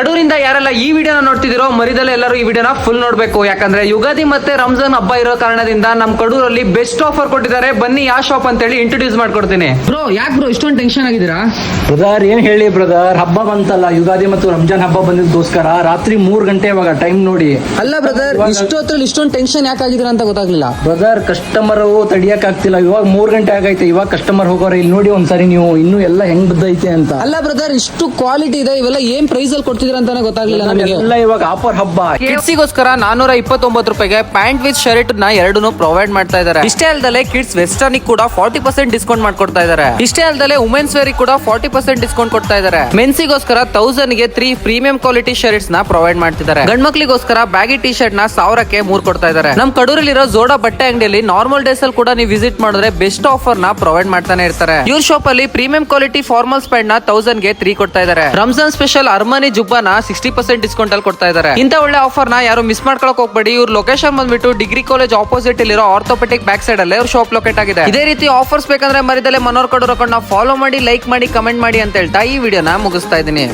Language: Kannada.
ಕಡೂರಿಂದ ಯಾರೆಲ್ಲ ಈ ವಿಡಿಯೋನ ನೋಡ್ತಿದಿರೋ ಮರಿದಲ್ಲೇ ಎಲ್ಲರೂ ಈ ವಿಡಿಯೋನ ಫುಲ್ ನೋಡ್ಬೇಕು. ಯಾಕಂದ್ರೆ ಯುಗಾದಿ ಮತ್ತೆ ರಂಜಾನ್ ಹಬ್ಬ ಇರೋ ಕಾರಣದಿಂದ ನಮ್ ಕಡೂರಲ್ಲಿ ಬೆಸ್ಟ್ ಆಫರ್ ಕೊಟ್ಟಿದ್ದಾರೆ. ಬನ್ನಿ ಯಾವ ಶಾಪ್ ಅಂತ ಹೇಳಿ ಇಂಟ್ರೊಡ್ಯೂಸ್ ಮಾಡ್ಕೊಡ್ತೀನಿ. ಬ್ರೋ ಯಾಕೆ ಬ್ರೋ ಇಷ್ಟೊಂದು ಟೆನ್ಷನ್ ಆಗಿದ್ದೀರಾ? ಬ್ರದರ್ ಏನ್ ಹೇಳಿ ಬ್ರದರ್, ಹಬ್ಬ ಬಂತಲ್ಲ, ಯುಗಾದಿ ಮತ್ತು ರಂಜಾನ್ ಹಬ್ಬ ಬಂದಿದ್ದೋಸ್ಕರ ರಾತ್ರಿ 3 ಗಂಟೆ ಇವಾಗ ಟೈಮ್ ನೋಡಿ. ಅಲ್ಲ ಬ್ರದರ್, ಇಷ್ಟೊತ್ತಲ್ಲಿ ಇಷ್ಟೊಂದು ಟೆನ್ಷನ್ ಯಾಕೆ ಆಗಿದ್ದೀರಾ ಅಂತ ಗೊತ್ತಾಗ್ಲಿಲ್ಲ. ಬ್ರದರ್ ಕಸ್ಟಮರ್ ತಡಿಯಕ್ ಆಗ್ತಿಲ್ಲ. ಇವಾಗ 3 ಗಂಟೆ ಆಗೈತೆ, ಇವಾಗ ಕಸ್ಟಮರ್ ಹೋಗೋರೆ. ಇಲ್ಲಿ ನೋಡಿ ಒಂದ್ಸರಿ ನೀವು ಇನ್ನೂ ಎಲ್ಲ ಹೆಂಗ್ ಬಿದ್ದೈತೆ ಅಂತ. ಅಲ್ಲ ಬ್ರದರ್, ಇಷ್ಟು ಕ್ವಾಲಿಟಿ ಇದೆ, ಇವೆಲ್ಲ ಏನ್ ಪ್ರೈಸ್ ಅಲ್ಲಿ ಕೊಡ್ತಿದ್ರ ಅಂತಾನೆ ಗೊತ್ತಾಗ್ಲಿಲ್ಲ ನಮಗೆ. ಎಲ್ಲ ಇವಾಗ ಆಫರ್ ಹಬ್ಬ. ಕಿಡ್ಸಿಗೋಸ್ಕರ 429 ರೂಪಾಯಿಗೆ ಪ್ಯಾಂಟ್ ವಿತ್ ಶರ್ಟ್ ನ ಎರಡನ್ನು ಪ್ರೊವೈಡ್ ಮಾಡ್ತಾ ಇದ್ದಾರೆ. ಇಷ್ಟೇ ಅಲ್ಲದೆ ಕಿಡ್ಸ್ ವೆಸ್ಟರ್ನ್ ಕೂಡ 40% ಡಿಸ್ಕೌಂಟ್ ಮಾಡ್ಕೊಡ್ತಾ ಇದ್ದಾರೆ. ಇಷ್ಟೇ ಅಲ್ಲದೆ ವುಮೆನ್ಸ್ ವೇರ್ ಕೂಡ 40% ಡಿಸ್ಕೌಂಟ್ ಕೊಡ್ತಾ ಇದ್ದಾರೆ. ಮೆನ್ಸಿಗೋಸ್ಕರ 1000 ಗೆ 3 ಪ್ರೀಮಿಯಂ ಕ್ವಾಲಿಟಿ ಶರ್ಟ್ಸ್ ನ ಪ್ರೊವೈಡ್ ಮಾಡ್ತಿದ್ದಾರೆ. ಗಂಡ್ ಮಕ್ಳಿಗೋಸ್ಕರ ಬ್ಯಾಗಿ ಟಿ ಶರ್ಟ್ ನ 1000ಕ್ಕೆ 3 ಕೊಡ್ತಾ ಇದ್ದಾರೆ. ನಮ್ ಕಡೂರಲ್ಲಿರೋ ಜೋಡಾ ಬಟ್ಟೆ ಅಂಗಡಿಯಲ್ಲಿ ನಾರ್ಮಲ್ ಡೇಸ್ ಅಲ್ಲಿ ಕೂಡ ನೀವು ವಿಸಿಟ್ ಮಾಡಿದ್ರೆ ಬೆಸ್ಟ್ ಆಫರ್ ನ ಪ್ರೊವೈಡ್ ಮಾಡ್ತಾನೆ ಇರ್ತಾರೆ. ಇವ್ರ ಶಾಪ್ ಅಲ್ಲಿ ಪ್ರೀಮಿಯಂ ಕ್ವಾಲಿಟಿ ಫಾರ್ಮಲ್ಸ್ ಪ್ಯಾಂಟ್ ನ 1000 ಗೆ 3 ಕೊಡ್ತಾ ಇದ್ದಾರೆ. ರಂಜಾನ್ ಸ್ಪೆಷಲ್ ಅರ್ಮಾನಿ ಜುಬ್ಬಾನ 60% ಡಿಸ್ಕೌಂಟ್ ಅಲ್ಲಿ ಕೊಡ್ತಾ ಇದ್ದಾರೆ. ಇಂತ ಒಳ್ಳೆ ಆಫರ್ ನ ಯಾರು ಮಿಸ್ ಮಾಡ್ಕೊಳಕ್ ಹೋಗ್ಬೇಡಿ. ಇವ್ರ ಲೊಕೇಶನ್ ಬಂದ್ಬಿಟ್ಟು ಡಿಗ್ರಿ ಕಾಲೇಜ್ ಆಪೋಸಿಟ್ ಇರೋ ಆರ್ಥೋಪೆಟಿಕ್ ಬ್ಯಾಕ್ ಸೈಡ್ ಅಲ್ಲೇ ಇವ್ರ ಶಾಪ್ ಲೊಕೇಟ್ ಆಗಿದೆ. ಇದೇ ರೀತಿ ಆಫರ್ಸ್ ಬೇಕಂದ್ರೆ ಮರಿದಲ್ಲೇ ಮನೋರ್ ಕಡೂರ್ ಅಕೌಂಟ್ ನ ಫಾಲೋ ಮಾಡಿ, ಲೈಕ್ ಮಾಡಿ, ಕಮೆಂಟ್ ಮಾಡಿ ಅಂತ ಹೇಳ್ತಾ ಈ ವಿಡಿಯೋನ ಮುಗಿಸ್ತಾ ಇದೀನಿ.